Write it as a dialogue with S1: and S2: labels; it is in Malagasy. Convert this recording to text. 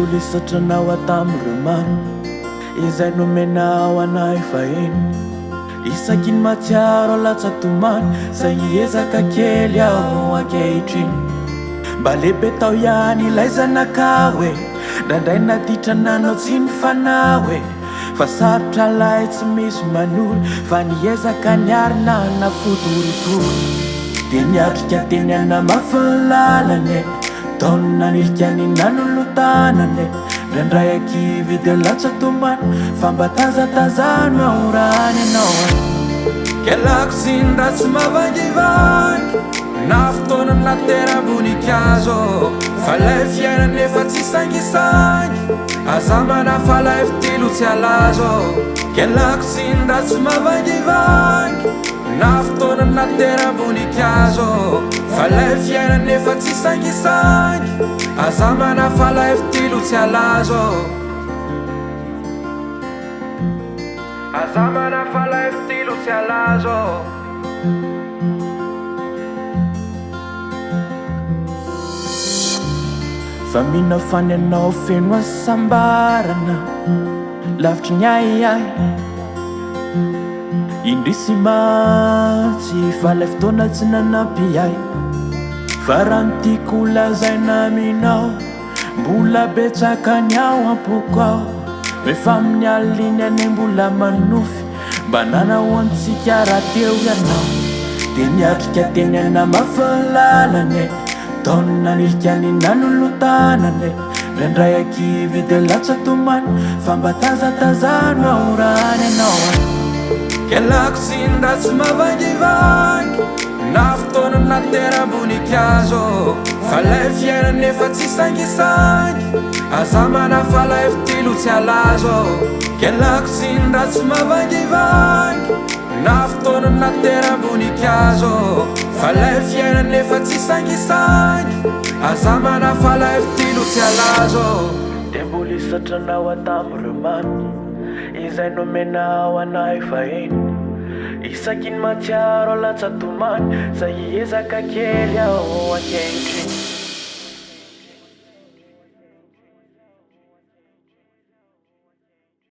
S1: mbola isotranao atam'ireo mano izay nomenao anay fahiny isakiny matsiaro alatsatomany zay hiezaka kely aho ankehitriny mba lehibe tao ihany ilay zanakao hoe ndraindray naditrananao tsy ny fanao hoe fa sarotra lay tsy misy manory fa niezaka niarina na fotoritory dia niatrika teny anamafy ny lalane taonina nilikany nanolotanane ndraindray ankivy dia latsatomany fa mba tazatazano ahorany anao kelako sy ny ratsy mavangivangy na fotoana nateram-boninkazo fa lay fiainana efa tsy sangisangy aza mana fa lay fitilo tsy alazo kelako sy ny ratsy mavangivangy na fotoana nateram-boninkazo fa lay fiainana efa tsy sangisangy aza mana fa lay fitilo tsy alazo aza mana fa lay fitilo tsy alazo fa mina fany anao feno asambarana lavitry ny aiay indrisy matsy fa lay fotoana tsy nanampy ay fa raha nitiako lazaina aminao mbola betsaka ny ao ampoko ao rehefa amin'ny aliny ane mbola manofy mba nanahoantsika raha teo ianao dia niatrika teny anamafy ny lalane taonina nilikany nanolotanane ndraindray ankivy dia latsatomany fa mba tazatazano ahorany anao kelako sy ny ratsy mavangivangy na fotoana nateram-boninkazo fa lay fiainana efa tsy sangisangy aza mana fa lay fitilo tsy alazo kelako sy ny ratsy mavangivangy na fotoana nateram-boninkazo fa lay fiainana efa tsy sangisangy aza mana fa lay fitilo tsy alazo dia mbola isatranao atam'ireo mano izay nomenao anay fahiny isakiny matsiaro alatsatomany zay hiezaka kely aho ankehitriny